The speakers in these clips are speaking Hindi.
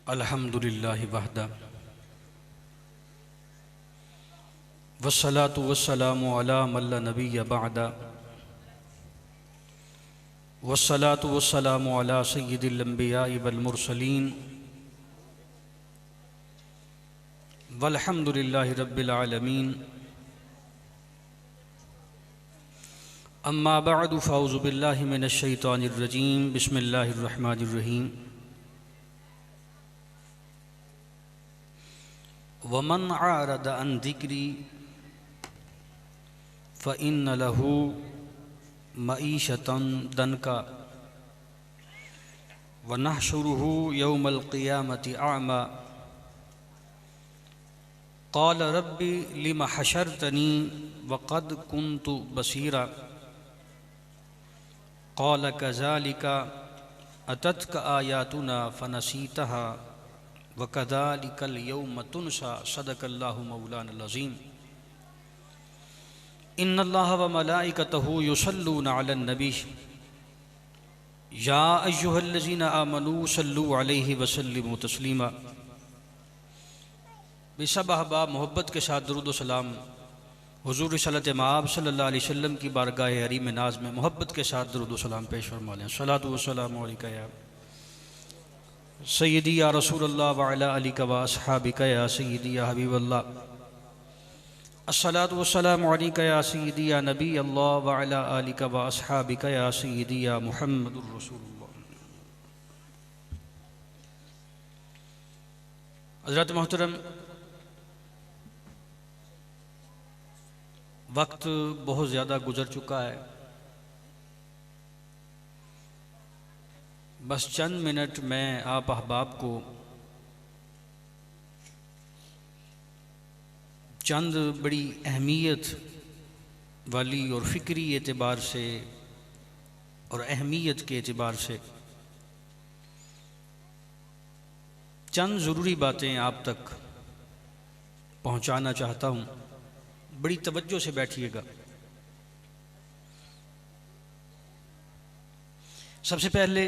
अल्हम्दुलिल्लाहि वहदा वस्सलातु वस्सलामु अला मन ला नबिय्य बअदा वस्सलातु वस्सलामु अला सय्यिदिल अंबियाइ वल मुरसलीन वल्हम्दुलिल्लाहि रब्बिल आलमीन। अम्मा बअदु फ़अऊज़ु बिल्लाहि मिनश शैतानिर रजीम। बिस्मिल्लाहिर रहमानिर रहीम। वमन अअरद अन ज़िक्री फ़इन्न लहू मईशतन दनका वनहशुरुहु यौमल क़ियामति अअमा क़ाल रब्बि लिम हशरतनी वक़द कुन्तु बसीरा क़ाल कज़ालिका अततक आयातुना फ़नसीतहा वकज़ालिकल यौम तुनसा। सदक़ल्लाहु मौलानल अज़ीम। इन्नल्लाह व मलाइकतहु युसल्लूना अलन नबी या अय्युहल्लज़ीना आमनू सल्लू अलैहि वसल्लिमू तस्लीमा। बेशब अहबाब मोहब्बत के साथ दुरूद व सलाम हुज़ूर रिसालत माब सल्लल्लाहु अलैहि वसल्लम की बारगाह हरीम नाज में मोहब्बत के साथ दुरूद व सलाम पेश फरमा लें। सलातु व सलामु अलैका या सय्यदी या रसूलल्लाह व अला आलिका व अस्हाबिका या सय्यदी या हबीबल्लाह। अस्सलातु वस्सलामु अलैका या सय्यदी या नबी अल्लाह व अला आलिका व अस्हाबिका या सय्यदी या मुहम्मदुर रसूलुल्लाह। हज़रत मोहतरम, वक्त बहुत ज़्यादा गुज़र चुका है। बस चंद मिनट में आप अहबाब को चंद बड़ी अहमियत वाली और फ़िक्री एतबार से और अहमियत के एतबार से चंद ज़रूरी बातें आप तक पहुंचाना चाहता हूं। बड़ी तवज्जो से बैठिएगा। सबसे पहले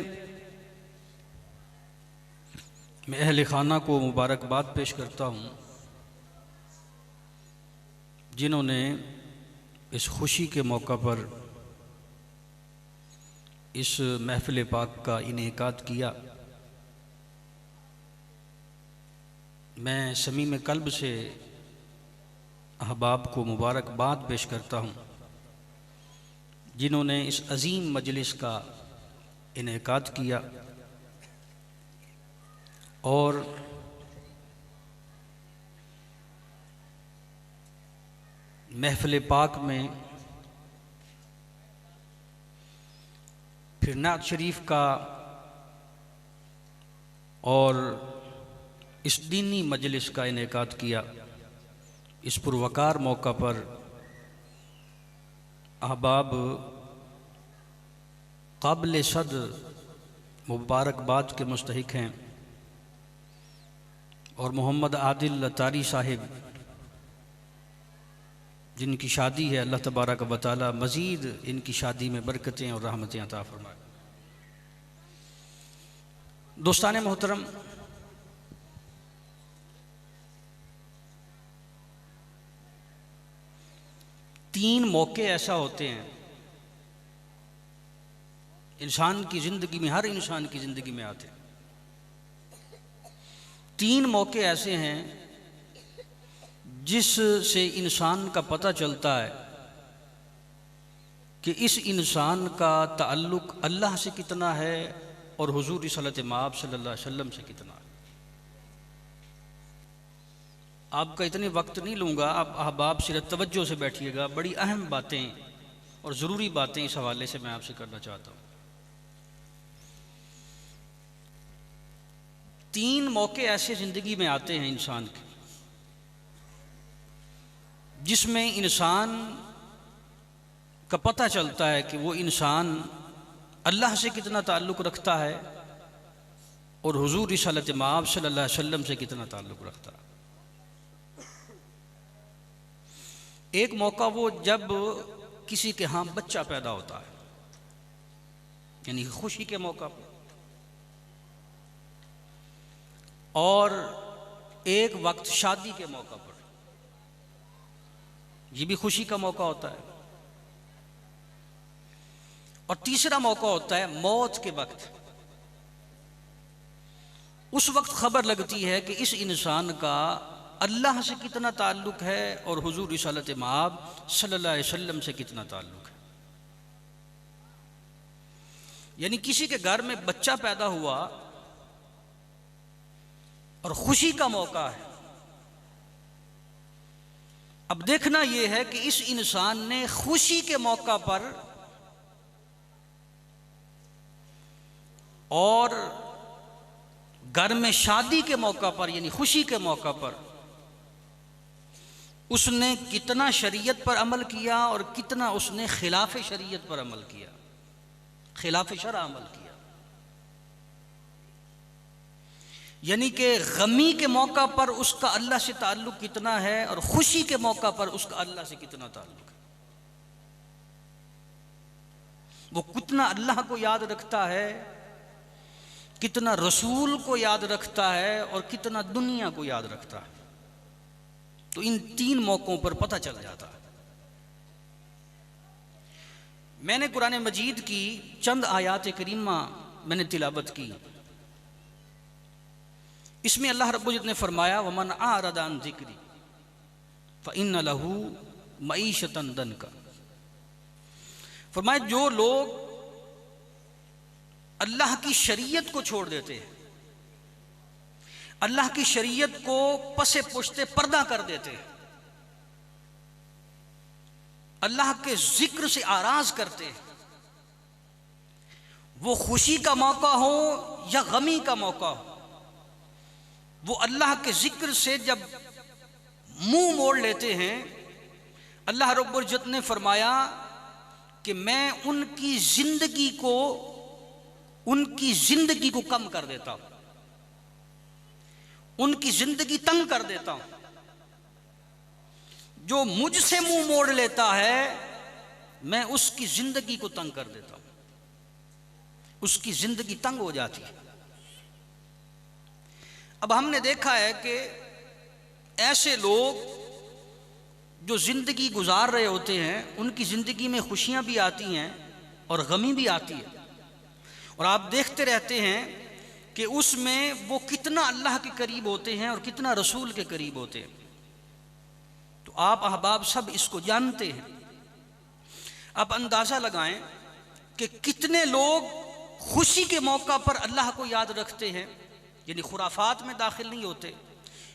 मैं अहले खाना को मुबारकबाद पेश करता हूं जिन्होंने इस खुशी के मौका पर इस महफिल पाक का इनेकाद किया। मैं समीम कल्ब से अहबाब को मुबारकबाद पेश करता हूँ जिन्होंने इस अज़ीम मजलिस का इनेकाद किया और महफिल पाक में फिर नात शरीफ का और इस दीनी मजलिस का इनेकाद किया। इस पुरवकार मौका पर अहबाब काबिल सद मुबारकबाद के मुस्तहिक हैं और मोहम्मद आदिल लतारी साहिब जिनकी शादी है, अल्लाह तबारक व तआला मज़ीद इनकी शादी में बरकतें और रहमतें अता फरमाए। दोस्ताने मोहतरम, तीन मौके ऐसा होते हैं इंसान की ज़िंदगी में, हर इंसान की ज़िंदगी में आते हैं। तीन मौके ऐसे हैं जिससे इंसान का पता चलता है कि इस इंसान का ताल्लुक़ अल्लाह से कितना है और हुज़ूर रिसालत माब सल्लल्लाहु अलैहि वसल्लम से कितना है। आपका इतने वक्त नहीं लूँगा, आप अहबाब सिर्फ तवज्जो से बैठिएगा। बड़ी अहम बातें और ज़रूरी बातें इस हवाले से मैं आपसे करना चाहता हूँ। तीन मौके ऐसे ज़िंदगी में आते हैं इंसान के जिसमें इंसान का पता चलता है कि वो इंसान अल्लाह से कितना ताल्लुक़ रखता है और हुज़ूर रिसालत माब सल्लल्लाहु अलैहि वसल्लम से कितना ताल्लुक़ रखता है। एक मौका वो जब किसी के यहाँ बच्चा पैदा होता है, यानी खुशी के मौका पर, और एक वक्त शादी के मौका पर, ये भी खुशी का मौका होता है। और तीसरा मौका होता है मौत के वक्त। उस वक्त खबर लगती है कि इस इंसान का अल्लाह से कितना ताल्लुक़ है और हुजूर रिसालत मआब सल्लल्लाहु अलैहि वसल्लम से कितना ताल्लुक़ है। यानी किसी के घर में बच्चा पैदा हुआ और खुशी का मौका है। अब देखना यह है कि इस इंसान ने खुशी के मौका पर और घर में शादी के मौका पर, यानी खुशी के मौका पर, उसने कितना शरीयत पर अमल किया और कितना उसने खिलाफ शरीयत पर अमल किया, खिलाफ शरअ अमल किया। यानी कि गमी के मौका पर उसका अल्लाह से ताल्लुक़ कितना है और खुशी के मौका पर उसका अल्लाह से कितना ताल्लुक़ है। वो कितना अल्लाह को याद रखता है, कितना रसूल को याद रखता है और कितना दुनिया को याद रखता है। तो इन तीन मौकों पर पता चल जाता है। मैंने कुरान मजीद की चंद आयात करीमा मैंने तिलावत की। इसमें अल्लाह रब्बुल इज़्ज़त ने फरमाया, वमन आरदा अन ज़िक्री फ़इन्न लहू मईशतन दनका। फरमाया जो लोग अल्लाह की शरीयत को छोड़ देते हैं, अल्लाह की शरीयत को पसे पुश्ते पर्दा कर देते हैं, अल्लाह के जिक्र से आराज करते हैं, वो खुशी का मौका हो या गमी का मौका हो, वो अल्लाह के जिक्र से जब मुंह मोड़ लेते हैं, अल्लाह रब्बुल इज़्ज़त ने फरमाया कि मैं उनकी जिंदगी को कम कर देता हूं, उनकी जिंदगी तंग कर देता हूं। जो मुझसे मुंह मोड़ लेता है मैं उसकी जिंदगी को तंग कर देता हूं, उसकी जिंदगी तंग हो जाती है। अब हमने देखा है कि ऐसे लोग जो जिंदगी गुजार रहे होते हैं, उनकी जिंदगी में खुशियां भी आती हैं और गमी भी आती है, और आप देखते रहते हैं कि उसमें वो कितना अल्लाह के करीब होते हैं और कितना रसूल के करीब होते हैं। तो आप अहबाब सब इसको जानते हैं। आप अंदाज़ा लगाएं कि कितने लोग खुशी के मौका पर अल्लाह को याद रखते हैं, यानी खुराफात में दाखिल नहीं होते,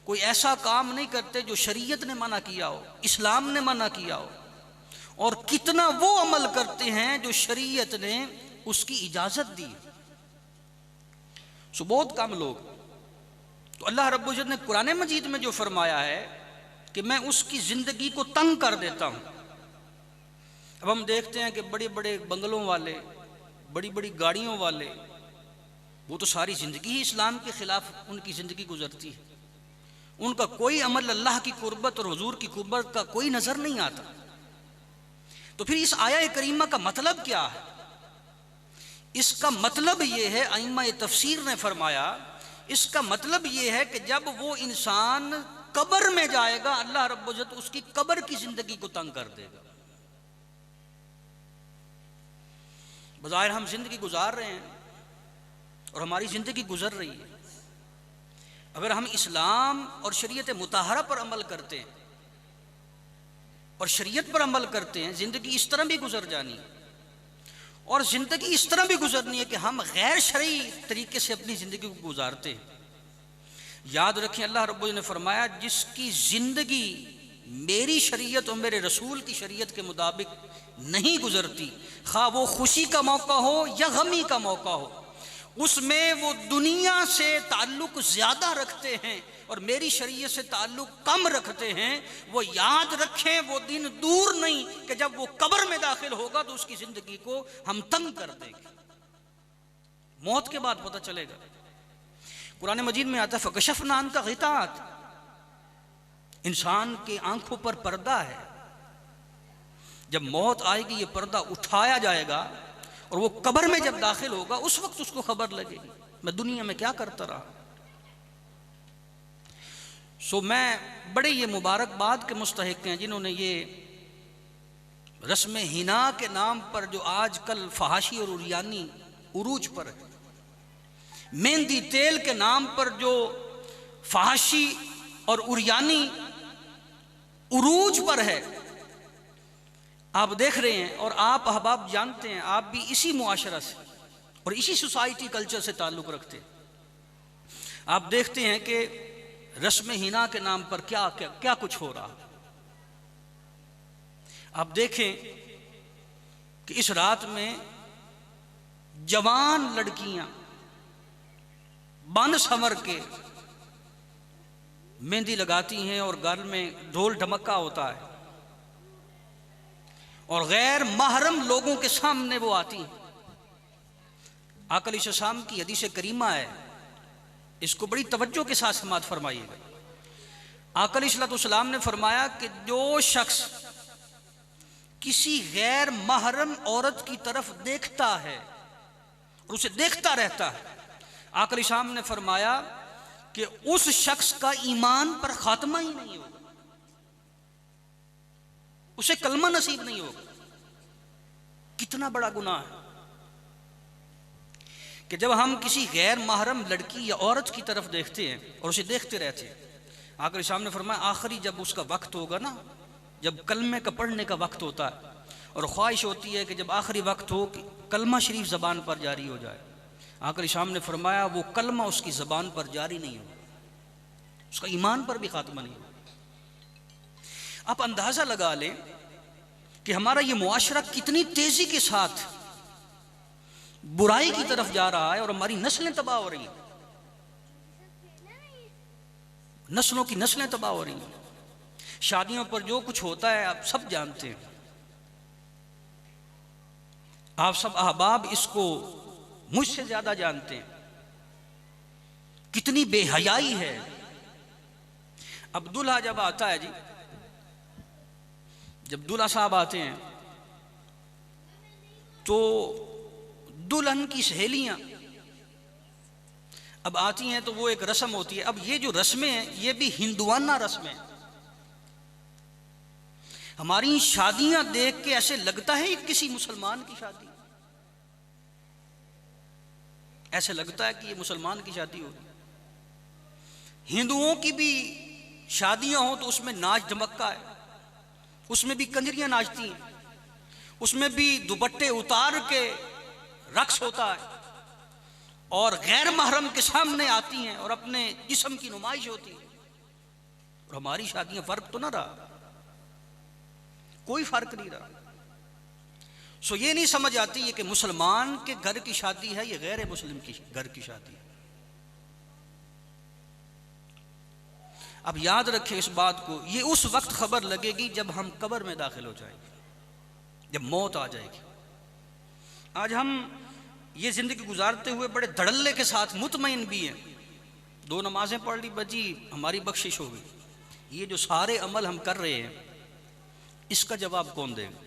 कोई ऐसा काम नहीं करते जो शरीयत ने मना किया हो, इस्लाम ने मना किया हो, और कितना वो अमल करते हैं जो शरीयत ने उसकी इजाज़त दी। सो बहुत कम लोग। तो अल्लाह रब्बुल इज़्ज़त ने कुरान मजीद में जो फरमाया है कि मैं उसकी ज़िंदगी को तंग कर देता हूँ। अब हम देखते हैं कि बड़े बड़े बंगलों वाले, बड़ी बड़ी गाड़ियों वाले, वो तो सारी ज़िंदगी ही इस्लाम के ख़िलाफ़ उनकी ज़िंदगी गुजरती है। उनका कोई अमल अल्लाह की कुर्बत और हुजूर की कुर्बत का कोई नज़र नहीं आता। तो फिर इस आया करीमा का मतलब क्या है? इसका मतलब ये है, अइम्मा तफसीर ने फरमाया, इसका मतलब ये है कि जब वो इंसान कब्र में जाएगा, अल्लाह रब्बुल इज़्ज़त उसकी कब्र की जिंदगी को तंग कर देगा। बज़ाहिर हम जिंदगी गुजार रहे हैं और हमारी जिंदगी गुजर रही है। अगर हम इस्लाम और शरीयत मुताहरा पर अमल करते हैं और शरीयत पर अमल करते हैं, जिंदगी इस तरह भी गुजर जानी है। और ज़िंदगी इस तरह भी गुजरनी है कि हम गैर शरई तरीके से अपनी ज़िंदगी को गुजारते हैं। याद रखें, अल्लाह रब्बुल इज़्ज़त ने फरमाया, जिसकी ज़िंदगी मेरी शरीयत और मेरे रसूल की शरीयत के मुताबिक नहीं गुजरती, खा वो खुशी का मौका हो या गमी का मौका हो, उसमें वो दुनिया से ताल्लुक़ ज़्यादा रखते हैं और मेरी शरीयत से ताल्लुक़ कम रखते हैं, वो याद रखें वो दिन दूर नहीं कि जब वो कब्र में दाखिल होगा तो उसकी ज़िंदगी को हम तंग कर देंगे। मौत के बाद पता चलेगा। कुरान मजीद में आता है, फ़कशफ़ना अन्का ग़िताअक, इंसान की आंखों पर पर्दा है। जब मौत आएगी ये पर्दा उठाया जाएगा और वो कब्र में जब दाखिल होगा उस वक्त उसको खबर लगेगी, मैं दुनिया में क्या करता रहा। सो मैं बड़े ये मुबारकबाद के मुस्तहिक हैं जिन्होंने ये रस्म हिना के नाम पर जो आजकल फहाशी और उरियानी उरूज पर है, मेहंदी तेल के नाम पर जो फहाशी और उरियानी उरूज पर है, आप देख रहे हैं। और आप अहबाब जानते हैं, आप भी इसी मुआशरा से और इसी सोसाइटी कल्चर से ताल्लुक़ रखते हैं। आप देखते हैं कि रस्म हिना के नाम पर क्या क्या क्या कुछ हो रहा। आप देखें कि इस रात में जवान लड़कियां बन संवर के मेहंदी लगाती हैं और गल में ढोल ढमक्का होता है और गैर महरम लोगों के सामने वो आती हैं। आका अलैहिस्सलाम की हदीस करीमा है, इसको बड़ी तवज्जो के साथ समात फरमाइएगा। आका अलैहिस्सलाम ने फरमाया कि जो शख्स किसी गैर महरम औरत की तरफ देखता है और उसे देखता रहता है, आका अलैहिस्सलाम ने फरमाया कि उस शख्स का ईमान पर खात्मा ही नहीं होगा, उसे कलमा नसीब नहीं होगा। कितना बड़ा गुनाह है कि जब हम किसी गैर महरम लड़की या औरत की तरफ देखते हैं और उसे देखते रहते हैं। आखिर सामने फरमाया आखिरी जब उसका वक्त होगा ना, जब कलमे का पढ़ने का वक्त होता है और ख्वाहिश होती है कि जब आखिरी वक्त हो कि कलमा शरीफ ज़बान पर जारी हो जाए, आखिर सामने फरमाया वो कलमा उसकी ज़बान पर जारी नहीं हो, उसका ईमान पर भी खात्मा नहीं हो। आप अंदाज़ा लगा लें कि हमारा ये मुआशरा कितनी तेज़ी के साथ बुराई की तरफ जा रहा है और हमारी नस्लें तबाह हो रही हैं, नस्लों की नस्लें तबाह हो रही हैं। शादियों पर जो कुछ होता है आप सब जानते हैं, आप सब अहबाब इसको मुझसे ज्यादा जानते हैं, कितनी बेहयाई है। अब दूल्हा जब आता है जी, जब दूल्हा साहब आते हैं तो दुल्हन की सहेलियां अब आती हैं तो वो एक रस्म होती है। अब ये जो रस्में हैं ये भी हिंदुआना रस्में हैं। हमारी शादियां देख के ऐसे लगता है किसी मुसलमान की शादी, ऐसे लगता है कि ये मुसलमान की शादी होगी। हिंदुओं की भी शादियां हो तो उसमें नाच धमक्का है, उसमें भी कंजरियां नाचती हैं, उसमें भी दुपट्टे उतार के रक्स होता है और गैर महरम के सामने आती हैं और अपने जिस्म की नुमाइश होती है। और हमारी शादियां फर्क तो ना रहा, कोई फर्क नहीं रहा। सो ये नहीं समझ आती है कि मुसलमान के घर की शादी है, ये गैर मुस्लिम की घर की शादी है। अब याद रखें इस बात को, ये उस वक्त खबर लगेगी जब हम कब्र में दाखिल हो जाएंगे, जब मौत आ जाएगी। आज हम ये जिंदगी गुजारते हुए बड़े धड़ल्ले के साथ मुतमईन भी हैं, 2 नमाजें पढ़ ली बची हमारी बख्शिश हो गई। ये जो सारे अमल हम कर रहे हैं इसका जवाब कौन देगा?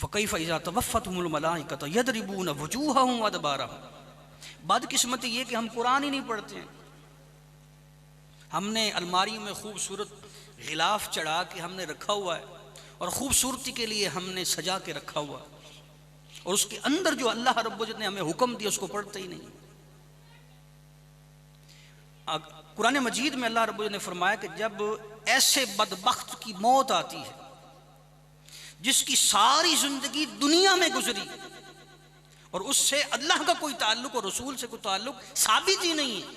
फ़कैफ़ इज़ा तवफ़्फ़तहुमुल मलाइकतु यदरिबून वुजूहहुम व अदबारहुम। बदकिस्मती ये कि हम कुरान ही नहीं पढ़ते हैं। हमने अलमारी में खूबसूरत गिलाफ चढ़ा के हमने रखा हुआ है और खूबसूरती के लिए हमने सजा के रखा हुआ है, और उसके अंदर जो अल्लाह रब्बुल इज़्ज़त ने हमें हुक्म दिया उसको पढ़ते ही नहीं। कुरान मजीद में अल्लाह रब्बुल इज़्ज़त ने फरमाया कि जब ऐसे बदबख्त की मौत आती है जिसकी सारी जिंदगी दुनिया में गुजरी और उससे अल्लाह का कोई ताल्लुक और रसूल से कोई ताल्लुक साबित ही नहीं है,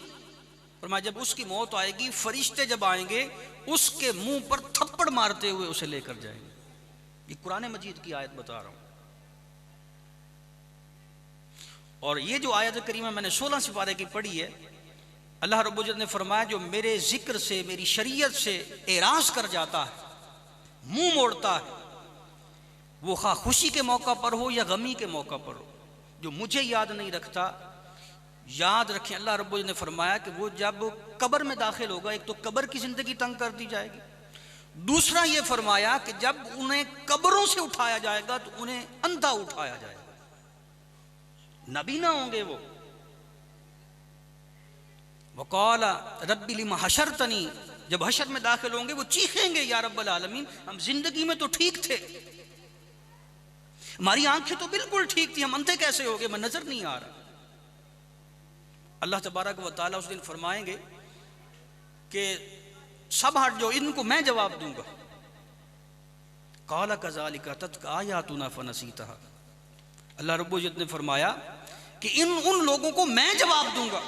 फरमाया जब उसकी मौत आएगी फरिश्ते जब आएंगे उसके मुंह पर थप्पड़ मारते हुए उसे लेकर जाएंगे। ये कुरान मजीद की आयत बता रहा हूं। और ये जो आयत करीमा मैंने 16 सिपारे की पढ़ी है, अल्लाह रब्बुल इज़्ज़त ने फरमाया जो मेरे जिक्र से मेरी शरीयत से एराज कर जाता है, मुंह मोड़ता है, वो खा खुशी के मौका पर हो या गमी के मौका पर हो, जो मुझे याद नहीं रखता, याद रखें अल्लाह रब्बुल इज़्ज़त ने फरमाया कि वो जब कब्र में दाखिल होगा, एक तो कब्र की जिंदगी तंग कर दी जाएगी, दूसरा ये फरमाया कि जब उन्हें कब्रों से उठाया जाएगा तो उन्हें अंधा उठाया जाएगा, नबी ना होंगे वो वक़ाला रब्बी लिमा हशरतनी, जब हशर में दाखिल होंगे वो चीखेंगे या रब्बल आलमीन, हम जिंदगी में तो ठीक थे, हमारी आंखें तो बिल्कुल ठीक थी, हम अंधे कैसे हो गए, मैं नजर नहीं आ रहा। अल्लाह तबारक व तआला उस दिन फरमाएंगे कि सब हट जाओ, इनको मैं जवाब दूंगा। काला कज़ालिका तत्का आयातुना फनसीतहा, अल्लाह रब्बुल इज्जत ने फरमाया कि उन लोगों को मैं जवाब दूंगा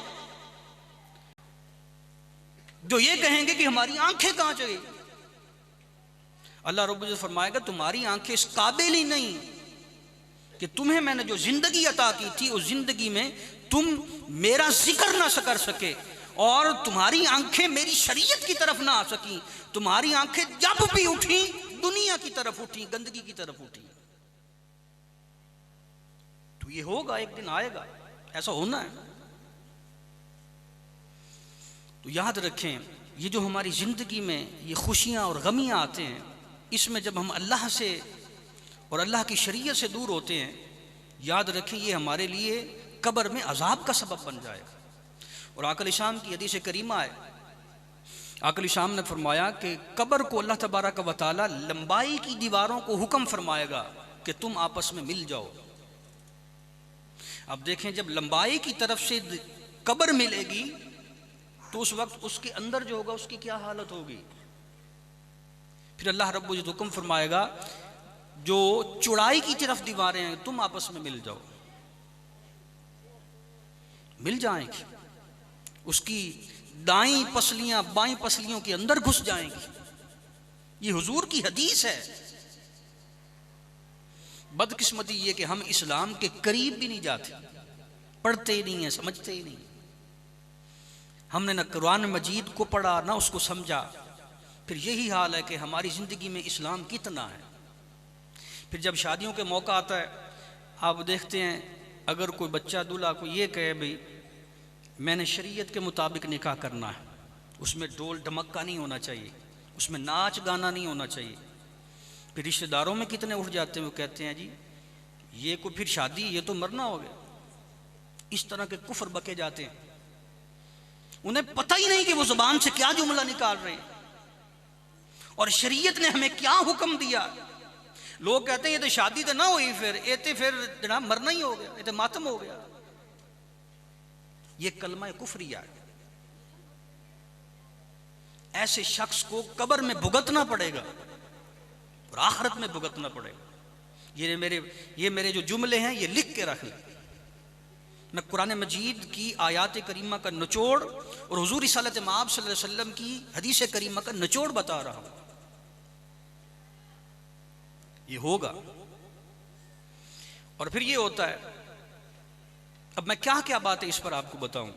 जो ये कहेंगे कि हमारी आंखें कहां चली। अल्लाह रब्बुल इज्जत फरमाएगा तुम्हारी आंखें इस काबिल ही नहीं कि तुम्हें मैंने जो जिंदगी अता की थी उस जिंदगी में तुम मेरा जिक्र ना कर सके, और तुम्हारी आंखें मेरी शरीयत की तरफ ना आ सकी। तुम्हारी आंखें जब भी उठी दुनिया की तरफ उठी, गंदगी की तरफ उठी। तो ये होगा, एक दिन आएगा, ऐसा होना है। तो याद रखें, ये जो हमारी जिंदगी में ये खुशियां और गमियां आते हैं, इसमें जब हम अल्लाह से और अल्लाह की शरीयत से दूर होते हैं, याद रखें ये हमारे लिए कब्र में अजाब का सबब बन जाएगा। और आकल शाम की हदीस करीमा है, आकल शाम ने फरमाया कि कब्र को अल्लाह तबारक व तआला लंबाई की दीवारों को हुक्म फरमाएगा कि तुम आपस में मिल जाओ। अब देखें, जब लंबाई की तरफ से कब्र मिलेगी तो उस वक्त उसके अंदर जो होगा उसकी क्या हालत होगी। फिर अल्लाह रब्बुल इज्जत हुक्म फरमाएगा जो चौड़ाई की तरफ दीवारें हैं तुम आपस में मिल जाओ, मिल जाएंगी। उसकी दाई पसलियां बाई पसलियों के अंदर घुस जाएंगी। ये हुजूर की हदीस है। बदकिस्मती ये कि हम इस्लाम के करीब भी नहीं जाते, पढ़ते ही नहीं है, समझते ही नहीं। हमने ना कुरान मजीद को पढ़ा ना उसको समझा। फिर यही हाल है कि हमारी ज़िंदगी में इस्लाम कितना है। फिर जब शादियों के मौका आता है, आप देखते हैं अगर कोई बच्चा दूल्हा को ये कहे भाई मैंने शरीयत के मुताबिक निकाह करना है, उसमें ढोल ढमक्का नहीं होना चाहिए, उसमें नाच गाना नहीं होना चाहिए। फिर रिश्तेदारों में कितने उठ जाते हैं, वो कहते हैं जी ये को फिर शादी, ये तो मरना हो गया। इस तरह के कुफ्र बके जाते हैं, उन्हें पता ही नहीं कि वो जुबान से क्या जुमला निकाल रहे हैं और शरीयत ने हमें क्या हुक्म दिया। लोग कहते हैं ये तो शादी तो ना हुई, फिर जनाब मरना ही हो गया, ये तो मातम हो गया। ये कलमा कुफरिया है। ऐसे शख्स को कब्र में भुगतना पड़ेगा और आखिरत में भुगतना पड़ेगा। ये मेरे जो जुमले हैं ये लिख के रख लें। मैं कुरान मजीद की आयात करीमा का निचोड़ और हुजूर रिसालत मआब सल्लल्लाहु अलैहि वसल्लम की हदीस करीमा का निचोड़ बता रहा हूं। ये होगा और फिर ये होता है। अब मैं क्या क्या बातें इस पर आपको बताऊं।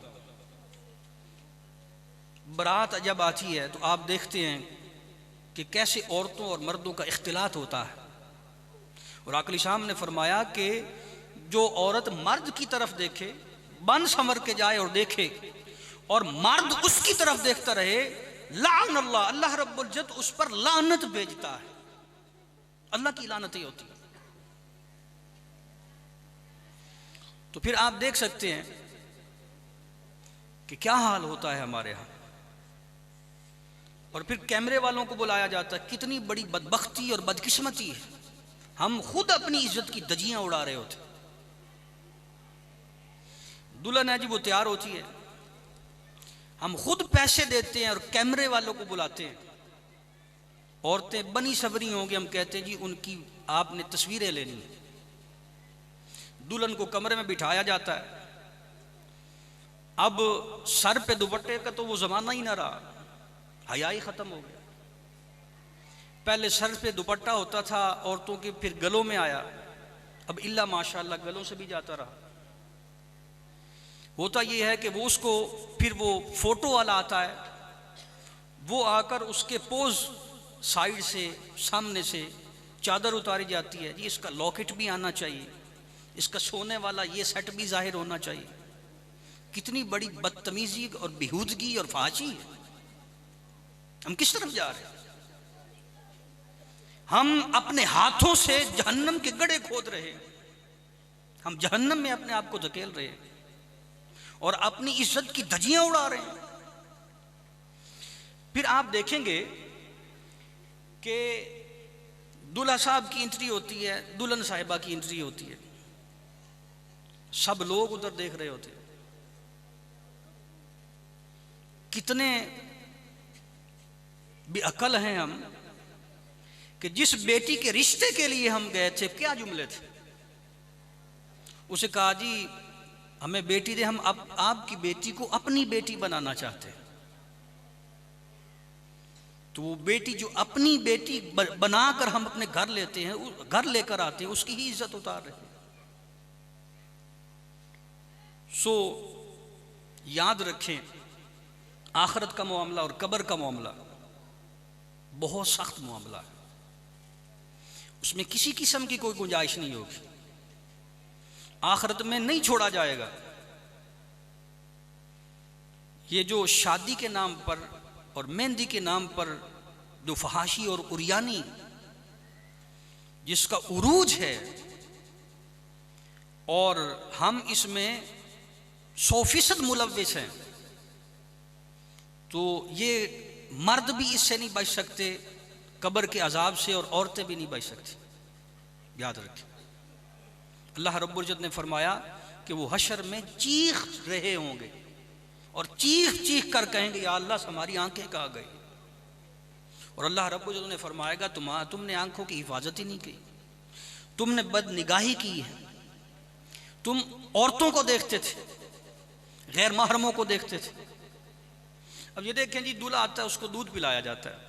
बारात जब आती है तो आप देखते हैं कि कैसे औरतों और मर्दों का इख्तिलात होता है। और आकल शाम ने फरमाया कि जो औरत मर्द की तरफ देखे, बन संवर के जाए और देखे, और मर्द उसकी तरफ देखता रहे, लान अल्लाह, अल्लाह रब्बुल इज्जत उस पर लानत भेजता है। अल्लाह की लानत ही होती है। तो फिर आप देख सकते हैं कि क्या हाल होता है हमारे यहाँ। और फिर कैमरे वालों को बुलाया जाता है। कितनी बड़ी बदबख्ती और बदकिस्मती है, हम खुद अपनी इज्जत की धज्जियां उड़ा रहे होते। दुल्हन है जी, वो तैयार होती है, हम खुद पैसे देते हैं और कैमरे वालों को बुलाते हैं। औरतें बनी सबरी होंगी, हम कहते हैं जी उनकी आपने तस्वीरें लेनी है। दुल्हन को कमरे में बिठाया जाता है। अब सर पे दुपट्टे का तो वो जमाना ही ना रहा, हयाई खत्म हो गया। पहले सर पे दुपट्टा होता था औरतों के, फिर गलों में आया, अब इल्ला माशाअल्लाह गलों से भी जाता रहा। होता ये है कि वो उसको फिर वो फोटो वाला आता है, वो आकर उसके पोज साइड से सामने से चादर उतारी जाती है जी, इसका लॉकेट भी आना चाहिए, इसका सोने वाला ये सेट भी जाहिर होना चाहिए। कितनी बड़ी बदतमीजी और बेहूदगी और फाशी है। हम किस तरफ जा रहे हैं? हम अपने हाथों से जहन्नम के गड्ढे खोद रहे हैं। हम जहन्नम में अपने आप को धकेल रहे हैं और अपनी इज्जत की धज्जियां उड़ा रहे हैं। फिर आप देखेंगे कि दूल्हा साहब की एंट्री होती है, दुल्हन साहिबा की एंट्री होती है, सब लोग उधर देख रहे होते हैं। कितने बेअक्ल हैं हम कि जिस बेटी के रिश्ते के लिए हम गए थे, क्या जुमले थे, उसे कहा जी हमें बेटी दे, हम आपकी बेटी को अपनी बेटी बनाना चाहते हैं। तो वो बेटी जो अपनी बेटी बनाकर हम अपने घर लेते हैं, घर लेकर आते हैं, उसकी ही इज्जत उतार रहे हैं। सो याद रखें, आखिरत का मामला और कब्र का मामला बहुत सख्त मामला है, उसमें किसी किस्म की कोई गुंजाइश नहीं होगी। आखिरत में नहीं छोड़ा जाएगा। ये जो शादी के नाम पर और मेहंदी के नाम पर जो फहाशी और उरियानी जिसका उरूज है, और हम इसमें 100% मुलव्विस हैं, तो ये मर्द भी इससे नहीं बच सकते कब्र के अजाब से, और औरतें भी नहीं बच सकती। याद रखें, अल्लाह रब्बुल इज्जत ने फरमाया कि वो हशर में चीख रहे होंगे और चीख चीख कर कहेंगे या अल्लाह हमारी आंखें कहाँ गई। और अल्लाह रब्बुल इज्जत ने फरमाएगा तुमने आंखों की हिफाजत ही नहीं की, तुमने बदनिगाही की है, तुम औरतों को देखते थे, गैर महरमों को देखते थे। अब ये देखें जी, दूल्हा आता है उसको दूध पिलाया जाता है,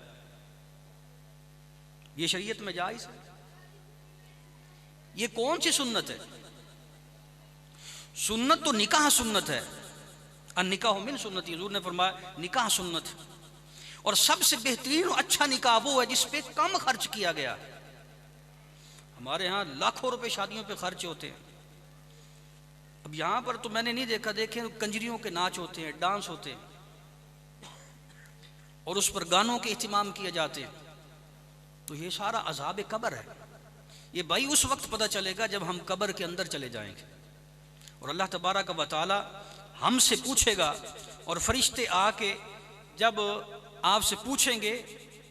ये शरीयत में जायज है? ये कौन सी सुन्नत है? सुन्नत तो निकाह सुन्नत है, और निकाह मिन सुन्नती, हुजूर ने फरमाया निकाह सुन्नत है। और सबसे बेहतरीन और अच्छा निकाह वो है जिस पे कम खर्च किया गया। हमारे यहाँ लाखों रुपए शादियों पे खर्च होते हैं। अब यहाँ पर तो मैंने नहीं देखा, देखे कंजरियों के नाच होते हैं, डांस होते हैं, और उस पर गानों के इत्मीम किए जाते हैं। तो ये सारा अज़ाब कब्र है। ये भाई उस वक्त पता चलेगा जब हम कब्र के अंदर चले जाएंगे, और अल्लाह तबारक व तआला हमसे पूछेगा, और फरिश्ते आके जब आपसे पूछेंगे,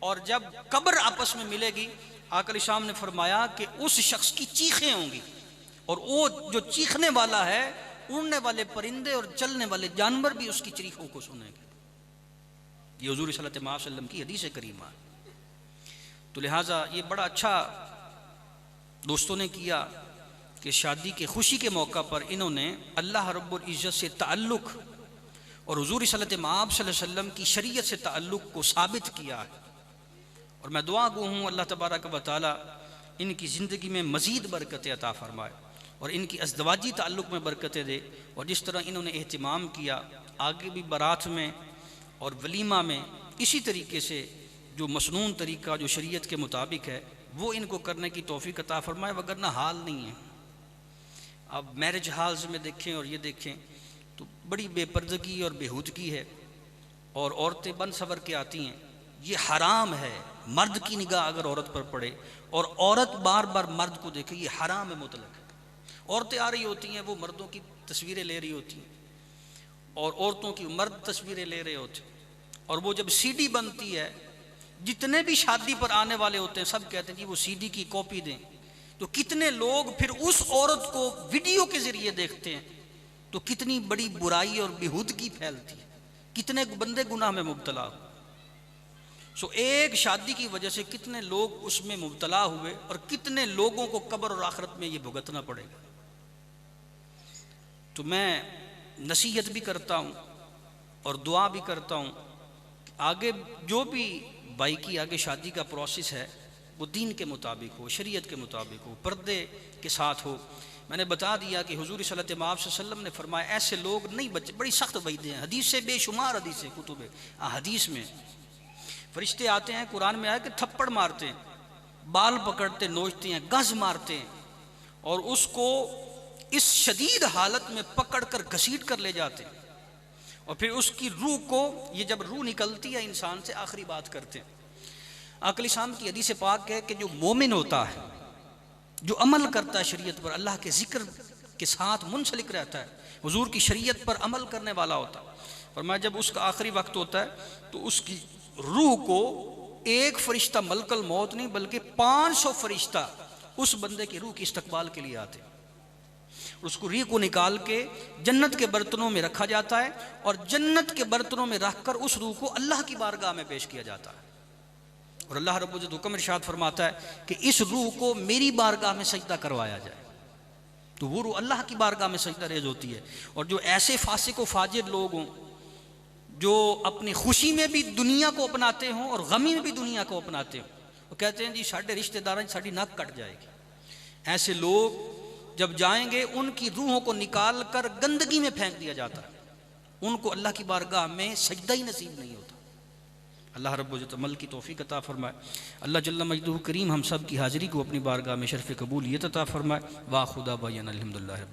और जब कब्र आपस में मिलेगी, आका अलैहिस्सलाम ने फरमाया कि उस शख्स की चीखें होंगी, और वो जो चीखने वाला है, उड़ने वाले परिंदे और चलने वाले जानवर भी उसकी चीखों को सुनेंगे। ये हुजूर सल्लल्लाहु अलैहि वसल्लम की हदीस करीमा है। तो लिहाजा ये बड़ा अच्छा दोस्तों ने किया कि शादी के खुशी के मौका पर इन्होंने अल्लाह रब्बुल इज़्ज़त से ताल्लुक़ और हुजूर सल्लल्लाहु अलैहि वसल्लम की शरीयत से ताल्लुक़ को साबित किया है। और मैं दुआ गो हूँ अल्लाह तबारक व तआला इनकी ज़िंदगी में मज़ीद बरकतें अता फ़रमाए, और इनकी अज़दवाजी ताल्लुक़ में बरकतें दे। और जिस तरह इन्होंने एहतिमाम किया, आगे भी बारात में और वलीमा में इसी तरीके से जो मसनून तरीका जो शरीयत के मुताबिक है, वो इनको करने की तौफीक अता फ़रमाए, वगरना हाल नहीं है। अब मैरिज हाल्स में देखें और ये देखें तो बड़ी बेपर्दगी और बेहूदगी है, और औरतें बन सवर के आती हैं। ये हराम है, मर्द की निगाह अगर औरत पर पड़े और औरत बार बार मर्द को देखे, ये हराम है मुतलक। औरतें आ रही होती हैं, वो मर्दों की तस्वीरें ले रही होती हैं, और औरतों की मर्द तस्वीरें ले रहे होते हैं, और वो जब सीडी बनती है, जितने भी शादी पर आने वाले होते हैं सब कहते हैं कि वो सीडी की कॉपी दें। तो कितने लोग फिर उस औरत को वीडियो के जरिए देखते हैं, तो कितनी बड़ी बुराई और बेहूदगी फैलती है, कितने बंदे गुनाह में मुब्तला हो। सो एक शादी की वजह से कितने लोग उसमें मुब्तला हुए, और कितने लोगों को कब्र और आखिरत में ये भुगतना पड़ेगा। तो मैं नसीहत भी करता हूँ और दुआ भी करता हूँ, आगे जो भी भाई की आगे शादी का प्रोसेस है वो दीन के मुताबिक हो, शरीयत के मुताबिक हो, पर्दे के साथ हो। मैंने बता दिया कि हुजूर सल्लल्लाहु अलैहि वसल्लम ने फरमाया ऐसे लोग नहीं बच्चे, बड़ी सख्त वईदें हैं, हदीस से बेशुमार हदीस है, कुतुब हदीस में फरिश्ते आते हैं, कुरान में आया कि थप्पड़ मारते हैं, बाल पकड़ते नोचते हैं, गज मारते हैं, और उसको इस शदीद हालत में पकड़ कर घसीट कर ले जाते हैं, और फिर उसकी रूह को, ये जब रूह निकलती है इंसान से, आखिरी बात करते हैं। आका अलैहिस्सलाम की हदीस पाक है कि जो मोमिन होता है, जो अमल करता है शरीयत पर, अल्लाह के जिक्र के साथ मुंसलिक रहता है, हुजूर की शरीयत पर अमल करने वाला होता है, और मैं जब उसका आखिरी वक्त होता है तो उसकी रूह को एक फरिश्ता मलकल मौत नहीं बल्कि 500 फरिश्ता उस बंदे की रूह की इस्तकबाल के लिए आते। उसको रूह को निकाल के जन्नत के बर्तनों में रखा जाता है और जन्नत के बर्तनों में रखकर उस रूह को अल्लाह की बारगाह में पेश किया जाता है। और अल्लाह रब्बुल इज्जत हुक्म इरशाद फरमाता है कि इस रूह को मेरी बारगाह में सजदा करवाया जाए। तो वो रूह अल्लाह की बारगाह में सजदा रेज होती है। और जो ऐसे फासिक व फाजिर लोग हों जो अपनी खुशी में भी दुनिया को अपनाते हों और गमी में भी दुनिया को अपनाते हों, वो कहते हैं जी साढ़े रिश्तेदार साड़ी नाक कट जाएगी, ऐसे लोग जब जाएंगे उनकी रूहों को निकाल कर गंदगी में फेंक दिया जाता है। उनको अल्लाह की बारगाह में सजदा ही नसीब नहीं होता। अल्लाह रब्बुल इज्जत अमल की तौफीक अता फरमाए। अल्लाह जल्ल मजदूह करीम हम सब की हाज़िरी को अपनी बारगाह में शर्फ़ कबूलियत अता फरमाए। वाह खुदा बायन अल्हम्दुलिल्लाह।